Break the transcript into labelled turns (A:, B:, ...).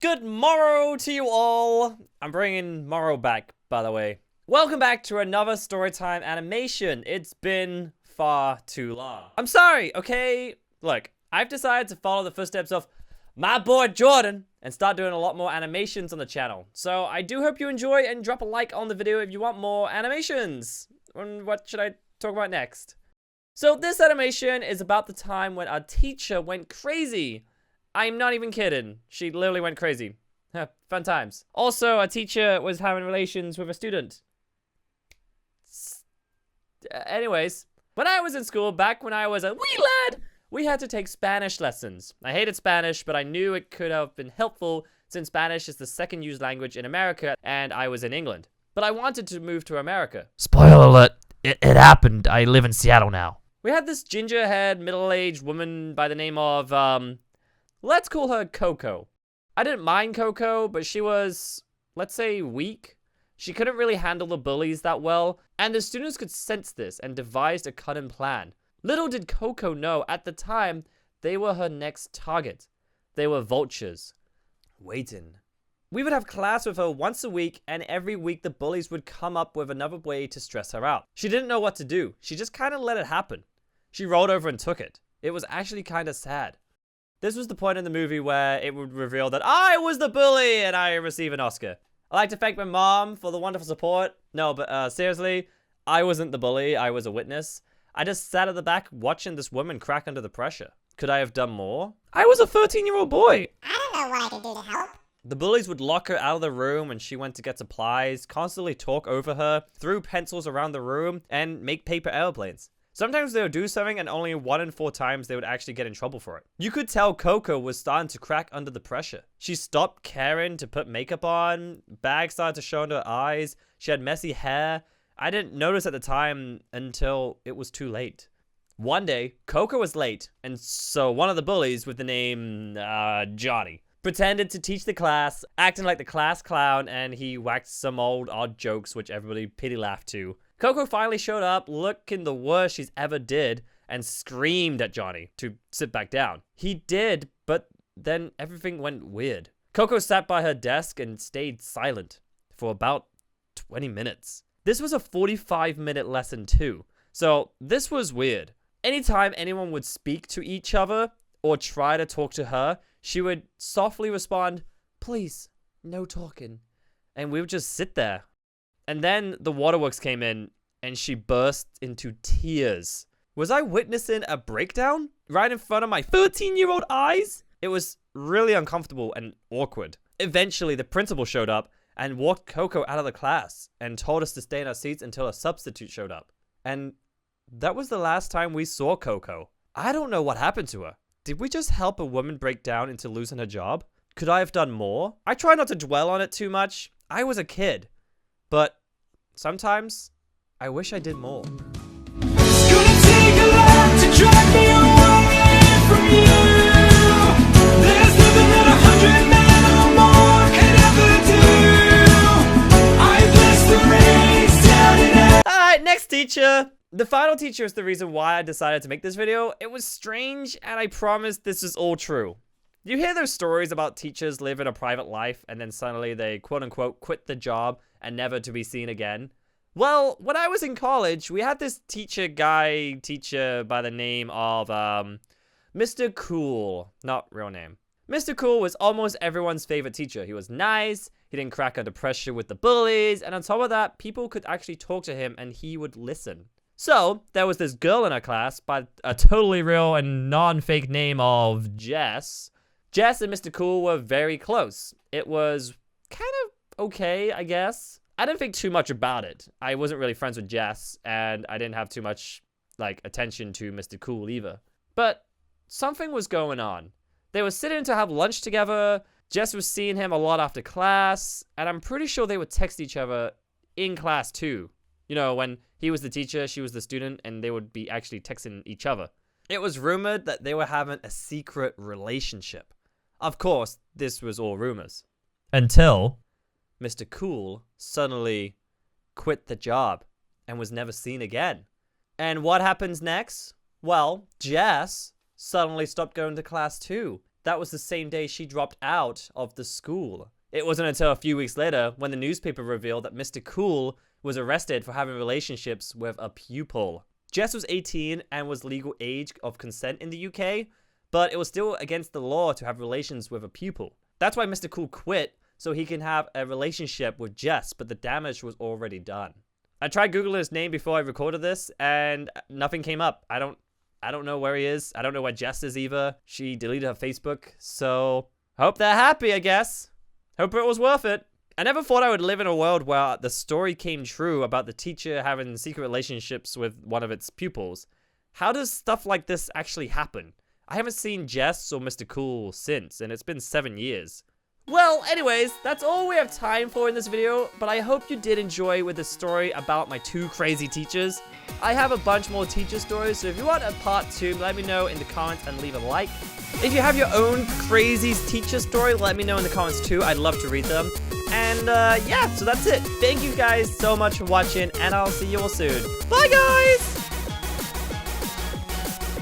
A: Good morrow to you all. I'm bringing Morrow back, by the way. Welcome back to another Storytime animation. It's been far too long. I'm sorry, okay? Look, I've decided to follow the footsteps of my boy Jordan and start doing a lot more animations on the channel. So I do hope you enjoy and drop a like on the video if you want more animations. And what should I talk about next? So this animation is about the time when our teacher went crazy. I'm not even kidding. She literally went crazy. Fun times. Also, a teacher was having relations with a student. Anyways, when I was in school, back when I was a wee lad, we had to take Spanish lessons. I hated Spanish, but I knew it could have been helpful since Spanish is the second used language in America and I was in England. But I wanted to move to America.
B: Spoiler alert, it happened. I live in Seattle now.
A: We had this ginger-haired, middle-aged woman by the name of, let's call her Coco. I didn't mind Coco, but she was, let's say, weak. She couldn't really handle the bullies that well, and the students could sense this and devised a cunning plan. Little did Coco know, at the time, they were her next target. They were vultures. Waiting. We would have class with her once a week, and every week the bullies would come up with another way to stress her out. She didn't know what to do. She just kind of let it happen. She rolled over and took it. It was actually kind of sad. This was the point in the movie where it would reveal that I was the bully and I receive an Oscar. I'd like to thank my mom for the wonderful support. No, but seriously, I wasn't the bully. I was a witness. I just sat at the back watching this woman crack under the pressure. Could I have done more? I was a 13-year-old boy.
C: I don't know what I can do to help.
A: The bullies would lock her out of the room when she went to get supplies, constantly talk over her, threw pencils around the room, and make paper airplanes. Sometimes they would do something and only 1 in 4 times they would actually get in trouble for it. You could tell Coco was starting to crack under the pressure. She stopped caring to put makeup on, bags started to show under her eyes, she had messy hair. I didn't notice at the time until it was too late. One day, Coco was late, and so one of the bullies with the name, Johnny, pretended to teach the class, acting like the class clown, and he whacked some odd jokes which everybody pity laughed to. Coco finally showed up, looking the worst she's ever did, and screamed at Johnny to sit back down. He did, but then everything went weird. Coco sat by her desk and stayed silent for about 20 minutes. This was a 45-minute lesson too, so this was weird. Anytime anyone would speak to each other or try to talk to her, she would softly respond, "Please, no talking." And we would just sit there. And then the waterworks came in, and she burst into tears. Was I witnessing a breakdown right in front of my 13-year-old eyes? It was really uncomfortable and awkward. Eventually, the principal showed up and walked Coco out of the class and told us to stay in our seats until a substitute showed up. And that was the last time we saw Coco. I don't know what happened to her. Did we just help a woman break down into losing her job? Could I have done more? I try not to dwell on it too much. I was a kid. But sometimes, I wish I did more.
D: It's gonna take a lot to drag me away from you. There's nothing that 100 men or more could ever do. I bless the rains down in it.
A: Alright, next teacher. The final teacher is the reason why I decided to make this video. It was strange, and I promise this is all true. You hear those stories about teachers living a private life and then suddenly they quote-unquote quit the job and never to be seen again? Well, when I was in college, we had this teacher by the name of, Mr. Cool. Not real name. Mr. Cool was almost everyone's favorite teacher. He was nice, he didn't crack under pressure with the bullies, and on top of that, people could actually talk to him and he would listen. So, there was this girl in our class by a totally real and non-fake name of Jess. Jess and Mr. Cool were very close. It was kind of okay, I guess. I didn't think too much about it. I wasn't really friends with Jess, and I didn't have too much, attention to Mr. Cool either. But something was going on. They were sitting to have lunch together. Jess was seeing him a lot after class, and I'm pretty sure they would text each other in class too. You know, when he was the teacher, she was the student, and they would be actually texting each other. It was rumored that they were having a secret relationship. Of course, this was all rumors.
B: Until
A: Mr. Cool suddenly quit the job and was never seen again. And what happens next? Well, Jess suddenly stopped going to class too. that was the same day she dropped out of the school. It wasn't until a few weeks later when the newspaper revealed that Mr. Cool was arrested for having relationships with a pupil. Jess was 18 and was legal age of consent in the UK, but it was still against the law to have relations with a pupil. That's why Mr. Cool quit, so he can have a relationship with Jess, but the damage was already done. I tried Googling his name before I recorded this, and nothing came up. I don't know where he is. I don't know where Jess is either. She deleted her Facebook, so hope they're happy, I guess. Hope it was worth it. I never thought I would live in a world where the story came true about the teacher having secret relationships with one of its pupils. How does stuff like this actually happen? I haven't seen Jess or Mr. Cool since, and it's been 7 years. Well, anyways, that's all we have time for in this video, but I hope you did enjoy with the story about my 2 crazy teachers. I have a bunch more teacher stories, so if you want a part 2, let me know in the comments and leave a like. If you have your own crazy teacher story, let me know in the comments too. I'd love to read them. And yeah, so that's it. Thank you guys so much for watching, and I'll see you all soon. Bye, guys!